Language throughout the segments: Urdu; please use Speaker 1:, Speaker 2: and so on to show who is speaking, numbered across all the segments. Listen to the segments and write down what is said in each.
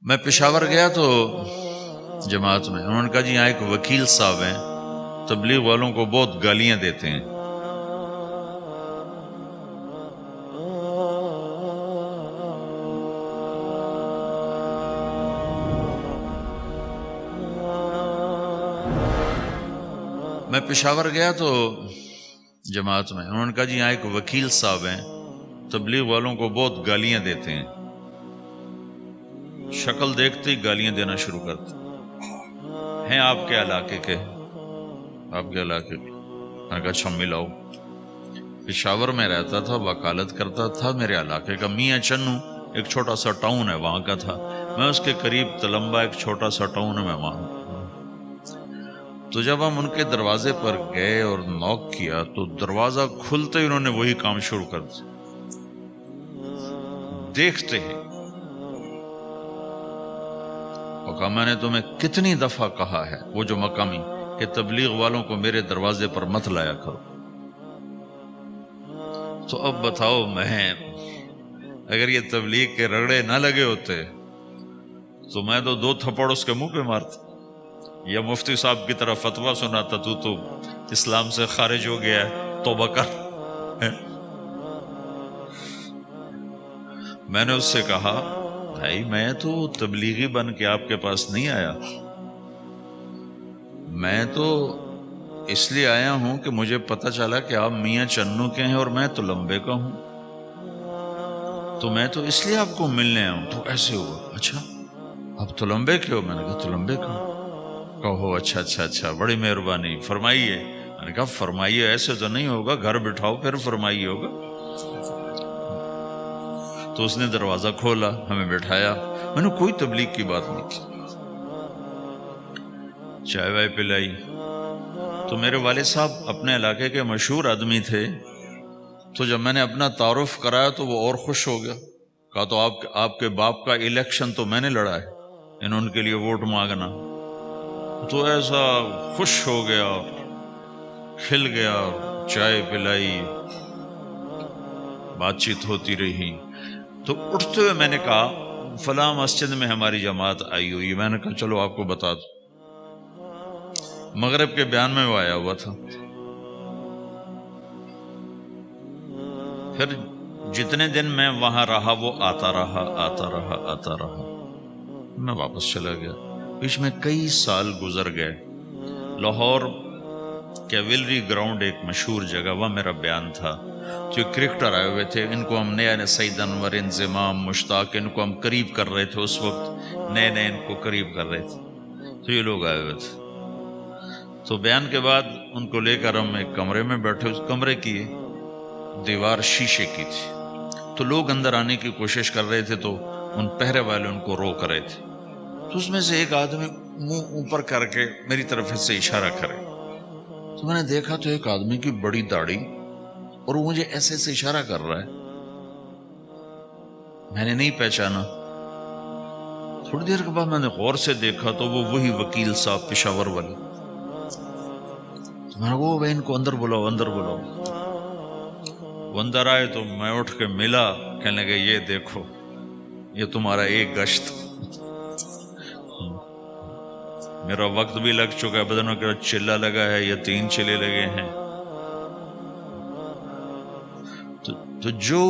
Speaker 1: میں پشاور گیا تو جماعت میں انہوں نے کہا جی یہاں ایک وکیل صاحب ہیں، تبلیغ والوں کو بہت گالیاں دیتے ہیں۔ میں پشاور گیا تو جماعت میں انہوں نے کہا جی یہاں ایک وکیل صاحب ہیں، تبلیغ والوں کو بہت گالیاں دیتے ہیں۔ شکل دیکھتے ہی گالیاں دینا شروع کرتے ہیں۔ آپ کے علاقے کے؟ آپ کے علاقے کے؟ میں کہا اچھا ملاؤ۔ پشاور میں رہتا تھا، وکالت کرتا تھا، میرے علاقے کا میاں چنو ایک چھوٹا سا ٹاؤن ہے وہاں کا تھا، میں اس کے قریب تلمبا ایک چھوٹا سا ٹاؤن ہے میں وہاں۔ تو جب ہم ان کے دروازے پر گئے اور نوک کیا تو دروازہ کھلتے ہی انہوں نے وہی کام شروع کر دیا۔ دیکھتے ہی اور کہا میں نے تمہیں کتنی دفعہ کہا ہے، وہ جو مقامی، کہ تبلیغ والوں کو میرے دروازے پر مت لایا کرو۔ تو اب بتاؤ، میں اگر یہ تبلیغ کے رگڑے نہ لگے ہوتے تو میں تو 2 تھپڑ اس کے منہ پہ مارتا، یا مفتی صاحب کی طرف فتویٰ سناتا تو اسلام سے خارج ہو گیا ہے، توبہ کر۔ میں نے اس سے کہا بھائی میں تو تبلیغی بن کے آپ کے پاس نہیں آیا، میں تو اس لیے آیا ہوں کہ مجھے پتہ چلا کہ آپ میاں چنو کے ہیں اور میں تلمبے کا ہوں، تو میں تو اس لیے آپ کو ملنے آیا ہوں۔ تو ایسے ہوا، اچھا آپ تلمبے کے ہو؟ میں نے کہا تلمبے کا ہوں۔ کہو اچھا اچھا اچھا، بڑی مہربانی، فرمائیے۔ میں نے کہا فرمائیے ایسے تو نہیں ہوگا، گھر بٹھاؤ پھر فرمائیے ہوگا۔ تو اس نے دروازہ کھولا، ہمیں بٹھایا، میں نے کوئی تبلیغ کی بات نہیں کی، چائے وائے پلائی۔ تو میرے والد صاحب اپنے علاقے کے مشہور آدمی تھے، تو جب میں نے اپنا تعارف کرایا تو وہ اور خوش ہو گیا، کہا تو آپ کے باپ کا الیکشن تو میں نے لڑا ہے، انہوں کے لیے ووٹ مانگنا۔ تو ایسا خوش ہو گیا، کھل گیا، چائے پلائی، بات چیت ہوتی رہی۔ تو اٹھتے ہوئے میں نے کہا فلاں مسجد میں ہماری جماعت آئی ہوئی ہے، میں نے کہا چلو آپ کو بتا دوں۔ مغرب کے بیان میں وہ آیا ہوا تھا۔ پھر جتنے دن میں وہاں رہا وہ آتا رہا، میں واپس چلا گیا۔ بیچ میں کئی سال گزر گئے۔ لاہور کیولری گراؤنڈ ایک مشہور جگہ، وہاں میرا بیان تھا، جو کرکٹر آئے ہوئے تھے، ان کو ہم نیا سعید انور، انضمام، مشتاق، ان کو ہم قریب کر رہے تھے، اس وقت نئے ان کو قریب کر رہے تھے، تو یہ لوگ آئے ہوئے تھے۔ تو بیان کے بعد ان کو لے کر ہم ایک کمرے میں بیٹھے، اس کمرے کی دیوار شیشے کی تھی، تو لوگ اندر آنے کی کوشش کر رہے تھے، تو ان پہرے والے ان کو روک رہے تھے۔ تو اس میں سے ایک آدمی منہ اوپر کر کے میری طرف سے اشارہ کرے، تو میں نے دیکھا تو ایک آدمی کی بڑی داڑھی، اور وہ مجھے ایسے سے اشارہ کر رہا ہے، میں نے نہیں پہچانا۔ تھوڑی دیر کے بعد میں نے غور سے دیکھا تو وہ وہی وکیل صاحب پشاور والے۔ میں نے کہا وہ ان کو اندر بلاؤ، اندر بلاؤ۔ وہ اندر آئے تو میں اٹھ کے ملا، کہنے لگے یہ دیکھو یہ تمہارا ایک گشت، میرا وقت بھی لگ چکا ہے، بدنوں کا چلہ لگا ہے یا 3 چلے لگے ہیں۔ تو جو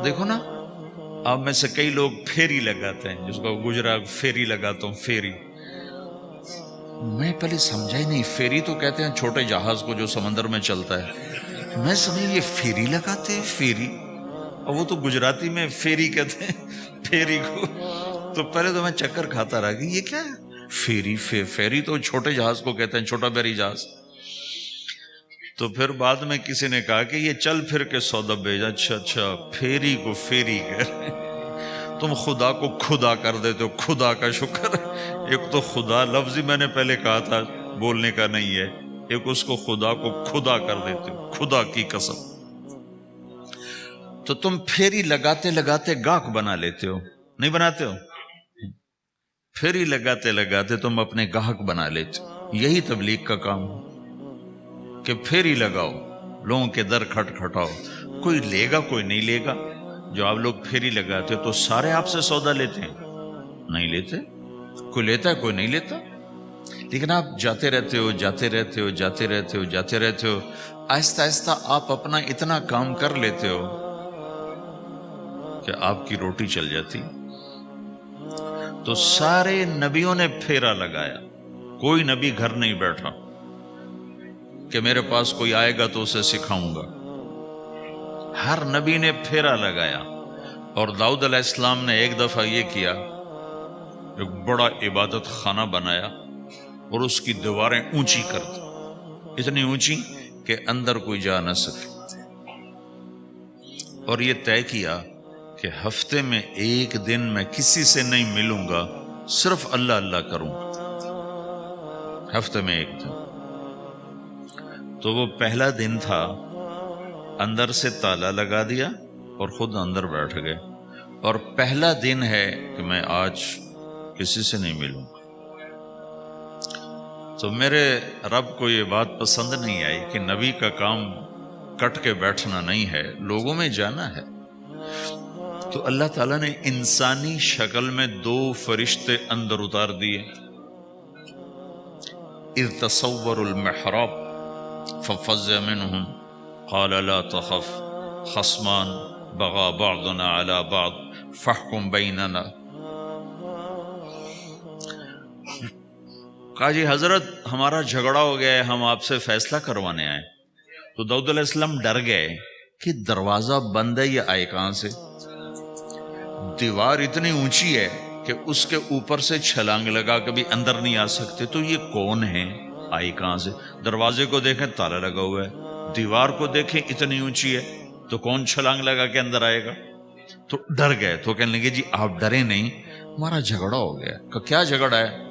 Speaker 1: دیکھو نا، آپ میں سے کئی لوگ پھیری لگاتے ہیں، جس کو گجرا پھیری لگاتا ہوں، پھیری، میں پہلے سمجھا ہی نہیں، پھیری تو کہتے ہیں چھوٹے جہاز کو جو سمندر میں چلتا ہے، میں سمجھا یہ پھیری لگاتے ہیں، پھیری، اور وہ تو گجراتی میں پھیری کہتے ہیں پھیری کو۔ تو پہلے تو میں چکر کھاتا رہا کہ یہ کیا ہے پھیری، پھیری تو چھوٹے جہاز کو کہتے ہیں، چھوٹا بحری جہاز۔ تو پھر بعد میں کسی نے کہا کہ یہ چل پھر کے سودا بھیجا، اچھا پھیری کو پھیری کہہ رہے ہیں، تم خدا کو خدا کر دیتے ہو، خدا کا شکر ہے۔ ایک تو خدا لفظ ہی میں نے پہلے کہا تھا بولنے کا نہیں ہے، ایک اس کو خدا کو خدا کر دیتے ہو، خدا کی قسم۔ تو تم پھیری لگاتے لگاتے گاہک بنا لیتے ہو، نہیں بناتے ہو؟ پھیری لگاتے لگاتے تم اپنے گاہک بنا لیتے ہو۔ یہی تبلیغ کا کام ہے کہ پھیری لگاؤ، لوگوں کے در کھٹکھٹاؤ، کوئی لے گا کوئی نہیں لے گا۔ جو آپ لوگ پھیری لگاتے ہو تو سارے آپ سے سودا لیتے ہیں، نہیں لیتے. کوئی لیتا ہے کوئی نہیں لیتا. لیکن آپ جاتے رہتے ہو جاتے رہتے ہو جاتے رہتے ہو جاتے رہتے ہو, آہستہ آہستہ آپ اپنا اتنا کام کر لیتے ہو کہ آپ کی روٹی چل جاتی. تو سارے نبیوں نے پھیرا لگایا, کوئی نبی گھر نہیں بیٹھا کہ میرے پاس کوئی آئے گا تو اسے سکھاؤں گا. ہر نبی نے پھیرا لگایا. اور داؤد علیہ السلام نے ایک دفعہ یہ کیا, ایک بڑا عبادت خانہ بنایا اور اس کی دیواریں اونچی کر دی, اتنی اونچی کہ اندر کوئی جا نہ سکے. اور یہ طے کیا کہ ہفتے میں ایک دن میں کسی سے نہیں ملوں گا, صرف اللہ اللہ کروں گا. ہفتے میں ایک دن. تو وہ پہلا دن تھا, اندر سے تالا لگا دیا اور خود اندر بیٹھ گئے. اور پہلا دن ہے کہ میں آج کسی سے نہیں ملوں گا. تو میرے رب کو یہ بات پسند نہیں آئی کہ نبی کا کام کٹ کے بیٹھنا نہیں ہے, لوگوں میں جانا ہے. تو اللہ تعالیٰ نے انسانی شکل میں 2 فرشتے اندر اتار دیے. اذ تصوروا المحراب ففزع منهم قال لا تخف خصمان بغى بعضنا على بعض فاحكم بيننا. کہا جی حضرت ہمارا جھگڑا ہو گیا ہے, ہم آپ سے فیصلہ کروانے آئے. تو داؤد علیہ السلام ڈر گئے کہ دروازہ بند ہے, یہ آئے کہاں سے؟ دیوار اتنی اونچی ہے کہ اس کے اوپر سے چھلانگ لگا کبھی اندر نہیں آ سکتے. تو یہ کون ہے, آئی کہاں سے؟ دروازے کو دیکھیں تالا لگا ہوا ہے, دیوار کو دیکھیں اتنی اونچی ہے, تو کون چھلانگ لگا کے اندر آئے گا؟ تو ڈر گئے. تو کہنے لگے جی آپ ڈرے نہیں, ہمارا جھگڑا ہو گیا. کہ کیا جھگڑا ہے؟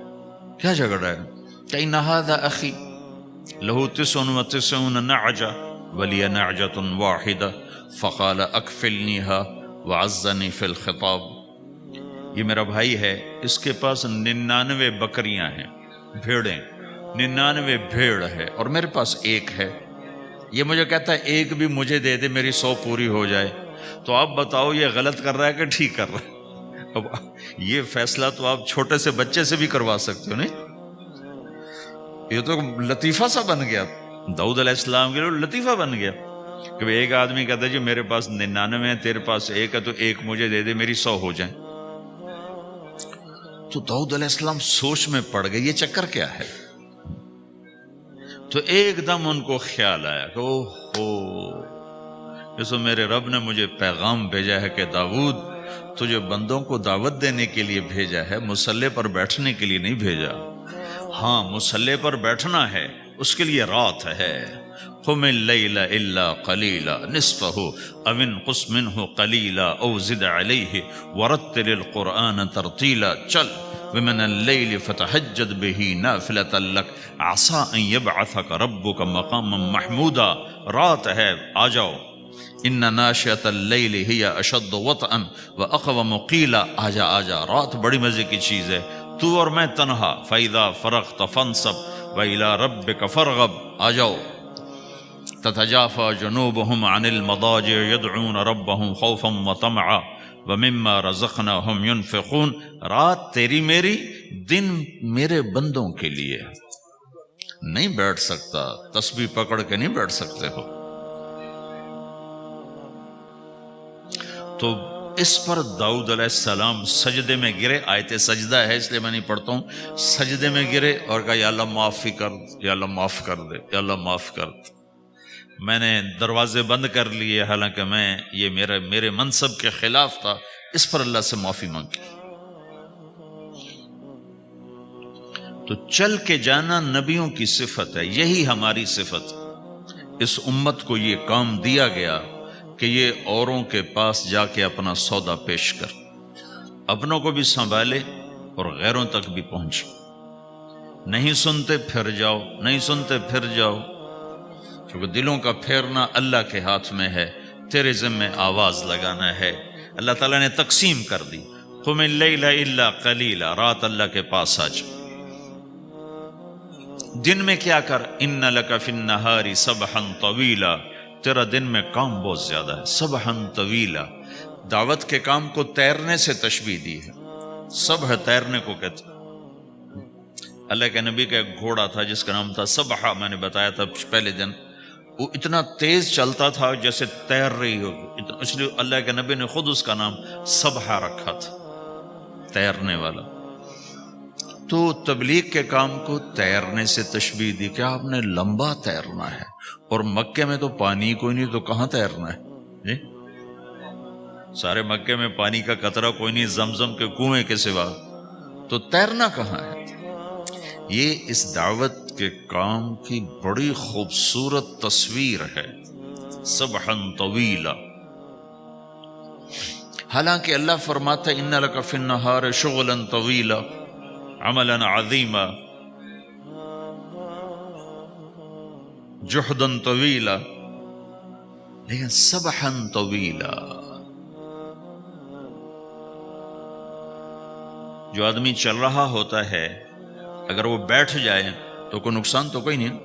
Speaker 1: کیا جھگڑا ہے؟ کہ ان ھذا اخی لہ 99 نعجہ ولی نعجۃ واحدہ فقال اکفلنیها وعزنی فی الخطاب. یہ میرا بھائی ہے, اس کے پاس 99 بکریاں ہیں, بھیڑیں, 99 بھیڑ ہے, اور میرے پاس ایک ہے. یہ مجھے کہتا ہے ایک بھی مجھے دے دے, میری 100 پوری ہو جائے. تو آپ بتاؤ یہ غلط کر رہا ہے کہ ٹھیک کر رہا ہے؟ اب یہ فیصلہ تو آپ چھوٹے سے بچے سے بھی کروا سکتے ہو, نہیں؟ یہ تو لطیفہ سا بن گیا داؤد علیہ السلام کے لیے, لطیفہ بن گیا کہ ایک آدمی کہتا ہے جی میرے پاس 99 ہے, تیرے پاس ایک ہے, تو ایک مجھے دے دے, میری 100 ہو جائیں. تو داؤد علیہ السلام سوچ میں پڑ گئے, یہ چکر کیا ہے؟ تو ایک دم ان کو خیال آیا کہ اوہ, جیسے میرے رب نے مجھے پیغام بھیجا ہے کہ داؤد تجھے بندوں کو دعوت دینے کے لیے بھیجا ہے, مسلح پر بیٹھنے کے لیے نہیں بھیجا. ہاں مسلح پر بیٹھنا ہے, اس کے لیے رات ہے. قم اللیل الا قلیلا نصفہ او انقص منہ قلیلا او زد علیہ ورتل القرآن ترتیلا. چل ومن اللیل فتہجد بہ نافلۃ لک عسى ان یبعثک ربک مقاما محمودا. رات ہے, آ جاؤ. ان ناشئۃ اللیل ہی اشد وطئا واقوم قیلا. آجا آجا, رات بڑی مزے کی چیز ہے, تو اور میں تنہا. فاذا فرغت فانصب والى ربک فارغب. آ جاؤ. تتجافى جنوبهم عن المضاجع يدعون ربهم خوفا وطمعا ومما رزقناهم ينفقون. رات تیری میری, دن میرے بندوں کے لیے. نہیں بیٹھ سکتا, تسبیح پکڑ کے نہیں بیٹھ سکتے ہو. تو اس پر داؤد علیہ السلام سجدے میں گرے. آیت سجدہ ہے اس لیے میں نہیں پڑھتا ہوں. سجدے میں گرے اور کہا یا اللہ معافی کر, یا اللہ معاف کر دے, یا اللہ معاف کر دے. میں نے دروازے بند کر لیے, حالانکہ میں یہ میرے منصب کے خلاف تھا. اس پر اللہ سے معافی مانگی. تو چل کے جانا نبیوں کی صفت ہے, یہی ہماری صفت. اس امت کو یہ کام دیا گیا کہ یہ اوروں کے پاس جا کے اپنا سودا پیش کر, اپنوں کو بھی سنبھالے اور غیروں تک بھی پہنچے. نہیں سنتے پھر جاؤ, نہیں سنتے پھر جاؤ, کیونکہ دلوں کا پھیرنا اللہ کے ہاتھ میں ہے. تیرے ذمہ آواز لگانا ہے. اللہ تعالیٰ نے تقسیم کر دی. قم اللیل الا قلیلا, رات اللہ کے پاس آ جا. دن میں کیا کر, ان لک فی النہار سبحا طویلا, تیرا دن میں کام بہت زیادہ ہے. سبحا طویلا, دعوت کے کام کو تیرنے سے تشبیہ دی ہے. سب ہے تیرنے کو کہتے. اللہ کے نبی کا ایک گھوڑا تھا جس کا نام تھا سبحہ، میں نے بتایا تھا پہلے دن. وہ اتنا تیز چلتا تھا جیسے تیر رہی ہوگی، اس لیے اللہ کے نبی نے خود اس کا نام سبحہ رکھا تھا، تیرنے والا. تو تبلیغ کے کام کو تیرنے سے تشبیہ دی کہ آپ نے لمبا تیرنا ہے، اور مکے میں تو پانی کوئی نہیں، تو کہاں تیرنا ہے جی؟ سارے مکے میں پانی کا قطرہ کوئی نہیں زمزم کے کنویں کے سوا، تو تیرنا کہاں ہے؟ یہ اس دعوت کے کام کی بڑی خوبصورت تصویر ہے، سبحا طویلا. حالانکہ اللہ فرماتا ہے ان لک فی النہار شغلا طویلا عملا عظیما جہدا طویلا، لیکن سبحا طویلا. جو آدمی چل رہا ہوتا ہے اگر وہ بیٹھ جائے تو کوئی نقصان تو کوئی نہیں.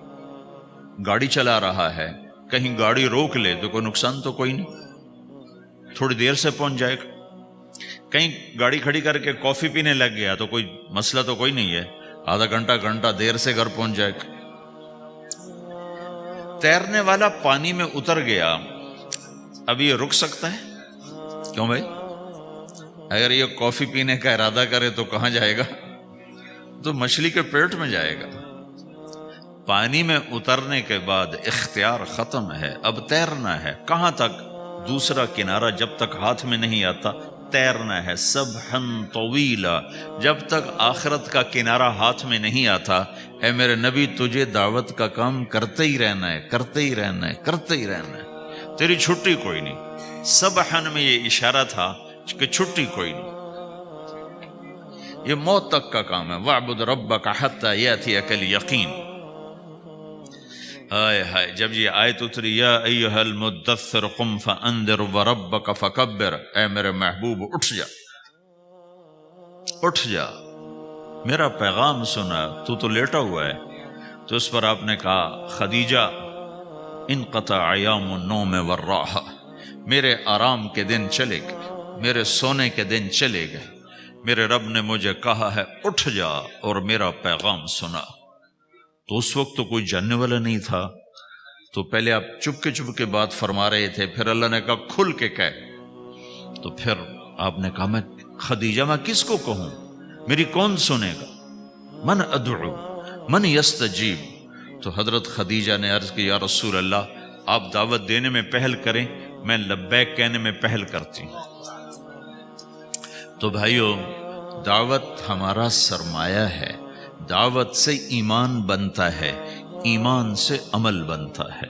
Speaker 1: گاڑی چلا رہا ہے، کہیں گاڑی روک لے تو کوئی نقصان تو کوئی نہیں، تھوڑی دیر سے پہنچ جائے گا. کہیں گاڑی کھڑی کر کے کافی پینے لگ گیا تو کوئی مسئلہ تو کوئی نہیں ہے، آدھا گھنٹہ دیر سے گھر پہنچ جائے گا. تیرنے والا پانی میں اتر گیا، اب یہ رک سکتا ہے؟ کیوں بھائی؟ اگر یہ کافی پینے کا ارادہ کرے تو کہاں جائے گا؟ تو مچھلی کے پیٹ میں جائے گا. پانی میں اترنے کے بعد اختیار ختم ہے، اب تیرنا ہے. کہاں تک؟ دوسرا کنارہ جب تک ہاتھ میں نہیں آتا تیرنا ہے، سبحا طویلا. جب تک آخرت کا کنارہ ہاتھ میں نہیں آتا، اے میرے نبی تجھے دعوت کا کام کرتے ہی رہنا ہے، کرتے ہی رہنا ہے، کرتے ہی رہنا ہے، تیری چھٹی کوئی نہیں. سبحا میں یہ اشارہ تھا کہ چھٹی کوئی نہیں، یہ موت تک کا کام ہے. وَاعْبُدْ رَبَّكَ حَتَّى يَأْتِيَكَ الْيَقِينُ. ہائے ہائے، جب یہ آیت اتری یا ایھا المدثر قم فانذر وربک فکبر، اے میرے محبوب اٹھ جا، اٹھ جا، میرا پیغام سنا. تو لیٹا ہوا ہے. تو اس پر آپ نے کہا خدیجہ انقطع ایام النوم والراحہ، میرے آرام کے دن چلے گئے، میرے سونے کے دن چلے گئے. میرے رب نے مجھے کہا ہے اٹھ جا اور میرا پیغام سنا. تو اس وقت تو کوئی جاننے والا نہیں تھا، تو پہلے آپ چپ کے بات فرما رہے تھے، پھر اللہ نے کہا کھل کے کہہ. تو پھر آپ نے کہا میں خدیجہ میں کس کو کہوں، میری کون سنے گا؟ من ادعو من یستجیب. تو حضرت خدیجہ نے عرض کی یا رسول اللہ آپ دعوت دینے میں پہل کریں، میں لبیک کہنے میں پہل کرتی ہوں. تو بھائیو، دعوت ہمارا سرمایہ ہے. دعوت سے ایمان بنتا ہے، ایمان سے عمل بنتا ہے.